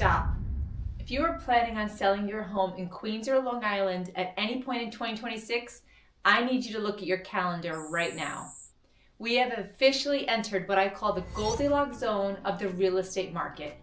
stop. If you are planning on selling your home in Queens or Long Island at any point in 2026, I need you to look at your calendar right now. We have officially entered what I call the Goldilocks zone of the real estate market.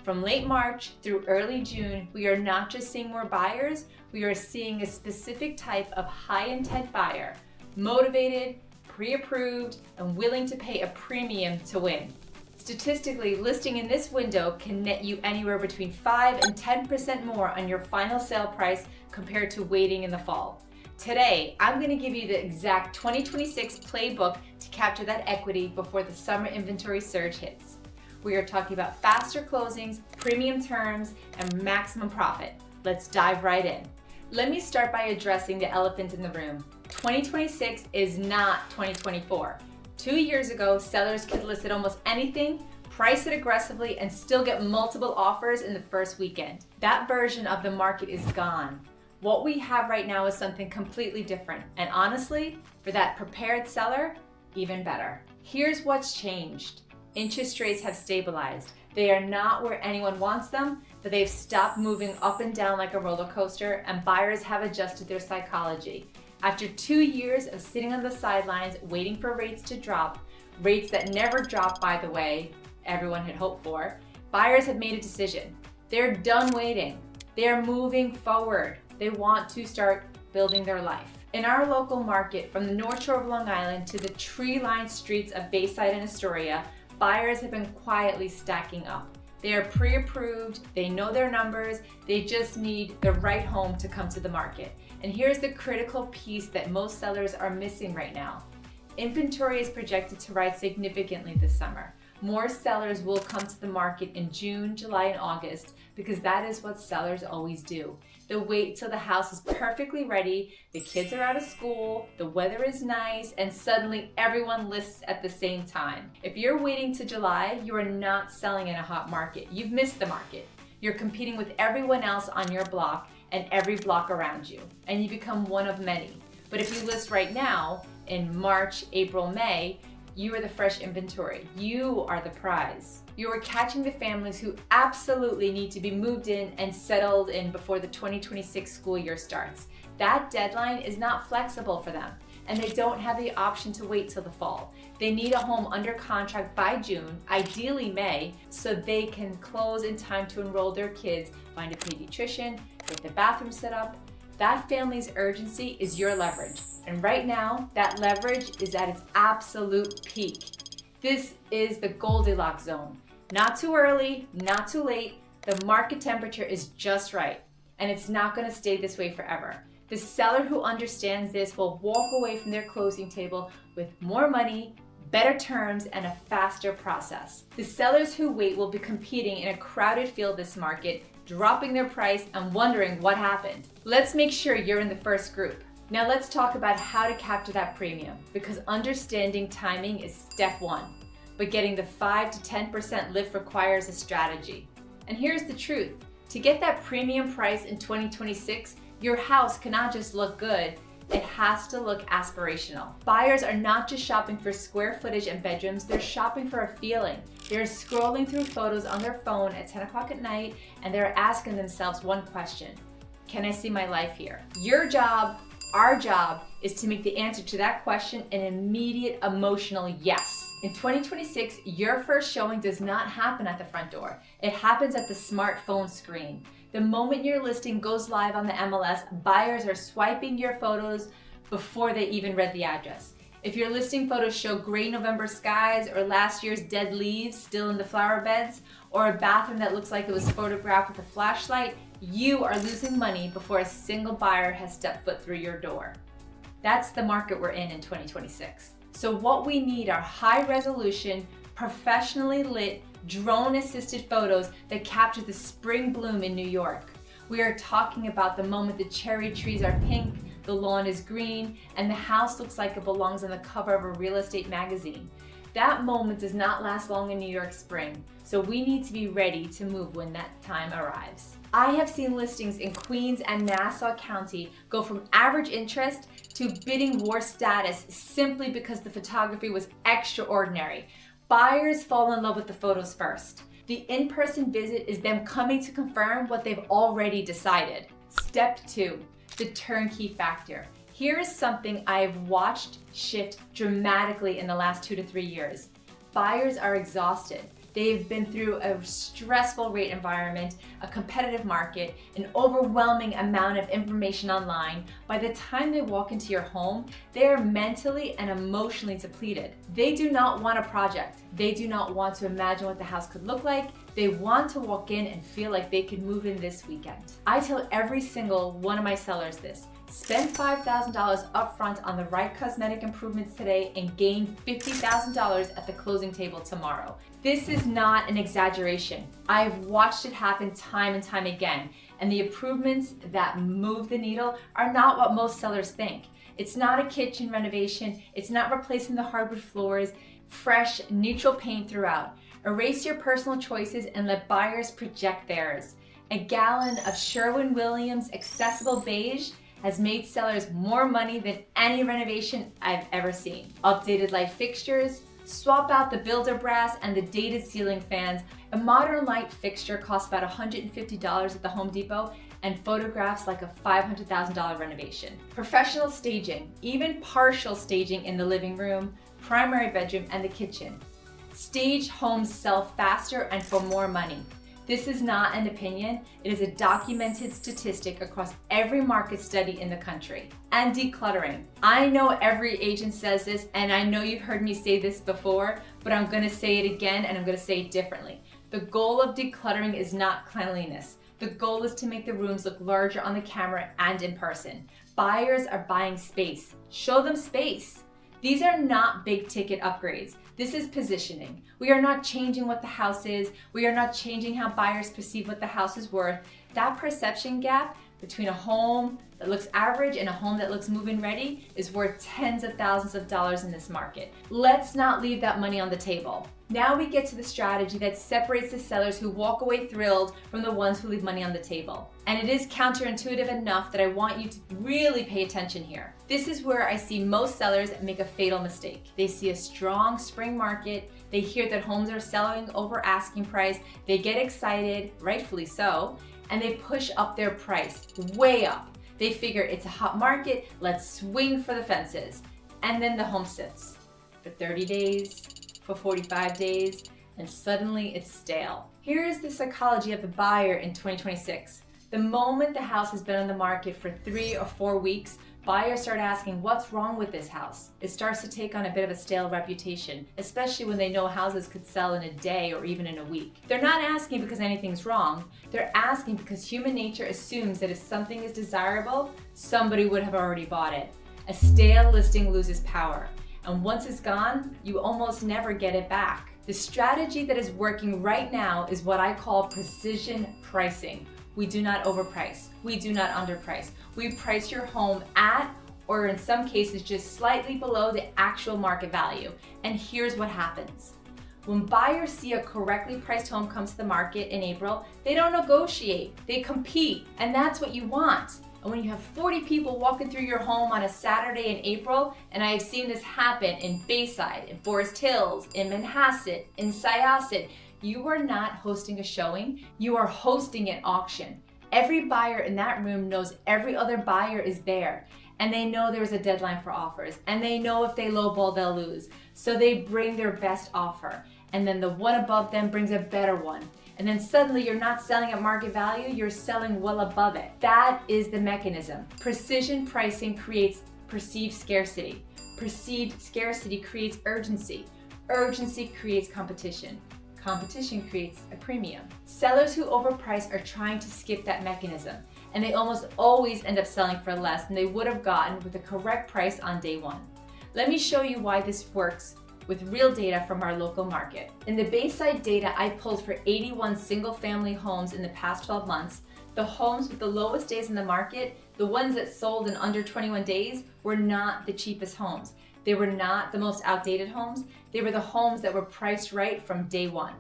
From late March through early June, we are not just seeing more buyers, we are seeing a specific type of high-intent buyer, motivated, pre-approved, and willing to pay a premium to win. Statistically, listing in this window can net you anywhere between 5 and 10% more on your final sale price compared to waiting in the fall. Today, I'm going to give you the exact 2026 playbook to capture that equity before the summer inventory surge hits. We are talking about faster closings, premium terms, and maximum profit. Let's dive right in. Let me start by addressing the elephant in the room. 2026 is not 2024. 2 years ago, sellers could list at almost anything, price it aggressively, and still get multiple offers in the first weekend. That version of the market is gone. What we have right now is something completely different, and honestly, for that prepared seller, even better. Here's what's changed. Interest rates have stabilized. They are not where anyone wants them, but they've stopped moving up and down like a roller coaster, and buyers have adjusted their psychology. After 2 years of sitting on the sidelines waiting for rates to drop, rates that never drop, by the way, everyone had hoped for, buyers have made a decision. They're done waiting. They're moving forward. They want to start building their life. In our local market, from the North Shore of Long Island to the tree-lined streets of Bayside and Astoria, buyers have been quietly stacking up. They are pre-approved, they know their numbers, they just need the right home to come to the market. And here's the critical piece that most sellers are missing right now. Inventory is projected to rise significantly this summer. More sellers will come to the market in June, July, and August because that is what sellers always do. They'll wait till the house is perfectly ready, the kids are out of school, the weather is nice, and suddenly everyone lists at the same time. If you're waiting to July, you are not selling in a hot market. You've missed the market. You're competing with everyone else on your block and every block around you, and you become one of many. But if you list right now, in March, April, May, you are the fresh inventory. You are the prize. You are catching the families who absolutely need to be moved in and settled in before the 2026 school year starts. That deadline is not flexible for them, and they don't have the option to wait till the fall. They need a home under contract by June, ideally May, so they can close in time to enroll their kids, find a pediatrician, get the bathroom set up. That family's urgency is your leverage. And right now, that leverage is at its absolute peak. This is the Goldilocks zone. Not too early, not too late. The market temperature is just right. And it's not gonna stay this way forever. The seller who understands this will walk away from their closing table with more money, better terms, and a faster process. The sellers who wait will be competing in a crowded field this market, dropping their price and wondering what happened. Let's make sure you're in the first group. Now let's talk about how to capture that premium, because understanding timing is step one, but getting the 5 to 10% lift requires a strategy. And here's the truth. To get that premium price in 2026, your house cannot just look good, it has to look aspirational. Buyers are not just shopping for square footage and bedrooms, they're shopping for a feeling. They're scrolling through photos on their phone at 10 o'clock at night, and they're asking themselves one question: can I see my life here? Your job, our job, is to make the answer to that question an immediate emotional yes. In 2026, your first showing does not happen at the front door. It happens at the smartphone screen. The moment your listing goes live on the MLS, buyers are swiping your photos before they even read the address. If your listing photos show gray November skies or last year's dead leaves still in the flower beds, or a bathroom that looks like it was photographed with a flashlight, you are losing money before a single buyer has stepped foot through your door. That's the market we're in 2026. So what we need are high resolution, professionally lit, drone-assisted photos that capture the spring bloom in New York. We are talking about the moment the cherry trees are pink, the lawn is green, and the house looks like it belongs on the cover of a real estate magazine. That moment does not last long in New York spring, so we need to be ready to move when that time arrives. I have seen listings in Queens and Nassau County go from average interest to bidding war status simply because the photography was extraordinary. Buyers fall in love with the photos first. The in-person visit is them coming to confirm what they've already decided. Step 2, the turnkey factor. Here is something I've watched shift dramatically in the last 2 to 3 years. Buyers are exhausted. They've been through a stressful rate environment, a competitive market, an overwhelming amount of information online. By the time they walk into your home, they are mentally and emotionally depleted. They do not want a project. They do not want to imagine what the house could look like. They want to walk in and feel like they could move in this weekend. I tell every single one of my sellers this. Spend $5,000 upfront on the right cosmetic improvements today and gain $50,000 at the closing table tomorrow. This is not an exaggeration. I've watched it happen time and time again, and the improvements that move the needle are not what most sellers think. It's not a kitchen renovation. It's not replacing the hardwood floors, fresh, neutral paint throughout. Erase your personal choices and let buyers project theirs. A gallon of Sherwin-Williams accessible beige has made sellers more money than any renovation I've ever seen. Updated light fixtures, swap out the builder brass and the dated ceiling fans. A modern light fixture costs about $150 at the Home Depot and photographs like a $500,000 renovation. Professional staging, even partial staging in the living room, primary bedroom, and the kitchen. Staged homes sell faster and for more money. This is not an opinion, it is a documented statistic across every market study in the country. And decluttering. I know every agent says this, and I know you've heard me say this before, but I'm gonna say it again and I'm gonna say it differently. The goal of decluttering is not cleanliness. The goal is to make the rooms look larger on the camera and in person. Buyers are buying space. Show them space. These are not big ticket upgrades. This is positioning. We are not changing what the house is. We are not changing how buyers perceive what the house is worth. That perception gap between a home that looks average and a home that looks move-in ready is worth tens of thousands of dollars in this market. Let's not leave that money on the table. Now we get to the strategy that separates the sellers who walk away thrilled from the ones who leave money on the table. And it is counterintuitive enough that I want you to really pay attention here. This is where I see most sellers make a fatal mistake. They see a strong spring market, they hear that homes are selling over asking price, they get excited, rightfully so, and they push up their price, way up. They figure it's a hot market, let's swing for the fences. And then the home sits for 30 days, for 45 days, and suddenly it's stale. Here is the psychology of the buyer in 2026. The moment the house has been on the market for 3 or 4 weeks, buyers start asking, what's wrong with this house? It starts to take on a bit of a stale reputation, especially when they know houses could sell in a day or even in a week. They're not asking because anything's wrong. They're asking because human nature assumes that if something is desirable, somebody would have already bought it. A stale listing loses power. And once it's gone, you almost never get it back. The strategy that is working right now is what I call precision pricing. We do not overprice. We do not underprice. We price your home at, or in some cases, just slightly below the actual market value. And here's what happens. When buyers see a correctly priced home come to the market in April, they don't negotiate, they compete. And that's what you want. And when you have 40 people walking through your home on a Saturday in April, and I have seen this happen in Bayside, in Forest Hills, in Manhasset, in Syosset, you are not hosting a showing, you are hosting an auction. Every buyer in that room knows every other buyer is there, and they know there's a deadline for offers, and they know if they lowball, they'll lose. So they bring their best offer, and then the one above them brings a better one. And then suddenly you're not selling at market value, you're selling well above it. That is the mechanism. Precision pricing creates perceived scarcity. Perceived scarcity creates urgency. Urgency creates competition. Competition creates a premium. Sellers who overprice are trying to skip that mechanism, and they almost always end up selling for less than they would have gotten with the correct price on day one. Let me show you why this works with real data from our local market. In the Bayside data I pulled for 81 single-family homes in the past 12 months, the homes with the lowest days in the market, the ones that sold in under 21 days, were not the cheapest homes. They were not the most outdated homes. They were the homes that were priced right from day one.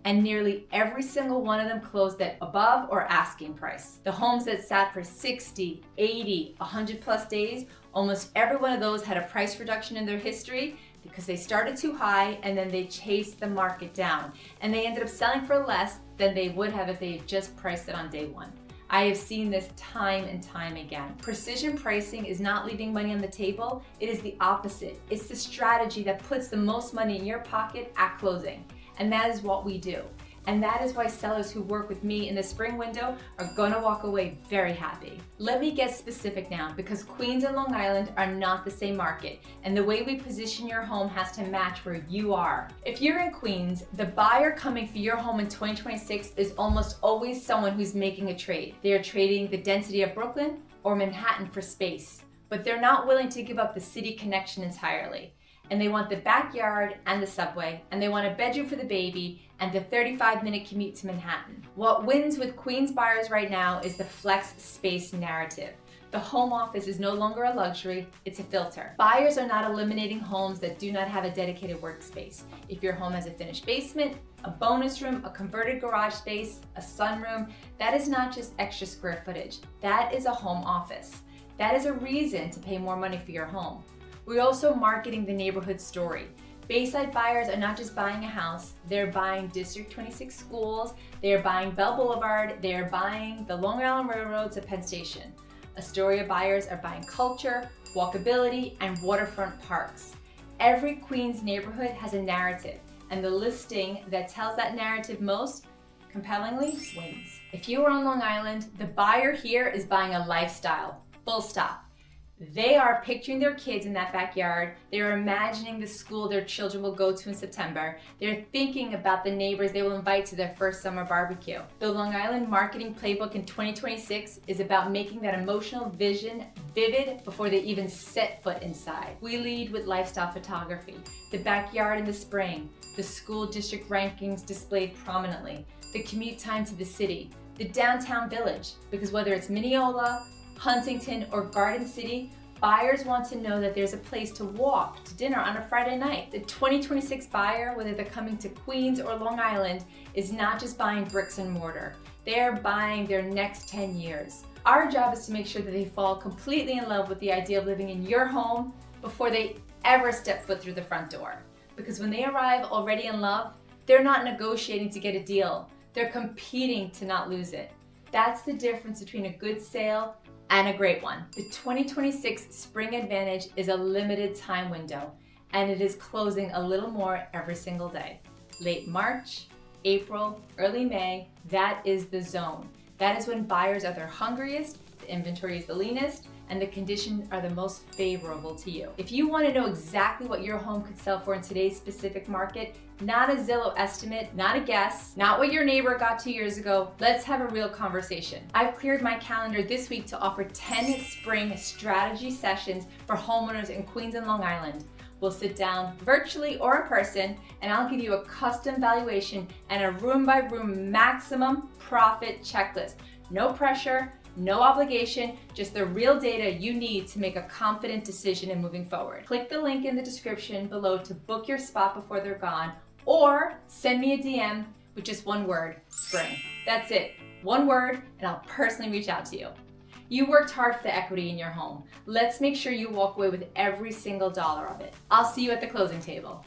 And nearly every single one of them closed at above or asking price. The homes that sat for 60, 80, 100 plus days, almost every one of those had a price reduction in their history. They because they started too high and then they chased the market down. And they ended up selling for less than they would have if they had just priced it on day one. I have seen this time and time again. Precision pricing is not leaving money on the table. It is the opposite. It's the strategy that puts the most money in your pocket at closing. And that is what we do. And that is why sellers who work with me in the spring window are gonna walk away very happy. Let me get specific now, because Queens and Long Island are not the same market, and the way we position your home has to match where you are. If you're in Queens, the buyer coming for your home in 2026 is almost always someone who's making a trade. They are trading the density of Brooklyn or Manhattan for space, but they're not willing to give up the city connection entirely. And they want the backyard and the subway, and they want a bedroom for the baby and the 35-minute commute to Manhattan. What wins with Queens buyers right now is the flex space narrative. The home office is no longer a luxury, it's a filter. Buyers are not eliminating homes that do not have a dedicated workspace. If your home has a finished basement, a bonus room, a converted garage space, a sunroom, that is not just extra square footage. That is a home office. That is a reason to pay more money for your home. We're also marketing the neighborhood story. Bayside buyers are not just buying a house, they're buying District 26 schools, they're buying Bell Boulevard, they're buying the Long Island Railroad to Penn Station. Astoria buyers are buying culture, walkability, and waterfront parks. Every Queens neighborhood has a narrative, and the listing that tells that narrative most compellingly wins. If you are on Long Island, the buyer here is buying a lifestyle, full stop. They are picturing their kids in that backyard. They're imagining the school their children will go to in September. They're thinking about the neighbors they will invite to their first summer barbecue. The Long Island marketing playbook in 2026 is about making that emotional vision vivid before they even set foot inside. We lead with lifestyle photography, the backyard in the spring, the school district rankings displayed prominently, the commute time to the city, the downtown village, because whether it's Mineola, Huntington, or Garden City, buyers want to know that there's a place to walk to dinner on a Friday night. The 2026 buyer, whether they're coming to Queens or Long Island, is not just buying bricks and mortar. They are buying their next 10 years. Our job is to make sure that they fall completely in love with the idea of living in your home before they ever step foot through the front door. Because when they arrive already in love, they're not negotiating to get a deal. They're competing to not lose it. That's the difference between a good sale and a great one. The 2026 Spring Advantage is a limited time window, and it is closing a little more every single day. Late March, April, early May, that is the zone. That is when buyers are their hungriest, the inventory is the leanest, and the conditions are the most favorable to you. If you want to know exactly what your home could sell for in today's specific market, not a Zillow estimate, not a guess, not what your neighbor got 2 years ago, let's have a real conversation. I've cleared my calendar this week to offer 10 spring strategy sessions for homeowners in Queens and Long Island. We'll sit down virtually or in person, and I'll give you a custom valuation and a room-by-room maximum profit checklist. No pressure, no obligation, just the real data you need to make a confident decision in moving forward. Click the link in the description below to book your spot before they're gone, or send me a DM with just one word, spring. That's it, one word, and I'll personally reach out to you. You worked hard for the equity in your home. Let's make sure you walk away with every single dollar of it. I'll see you at the closing table.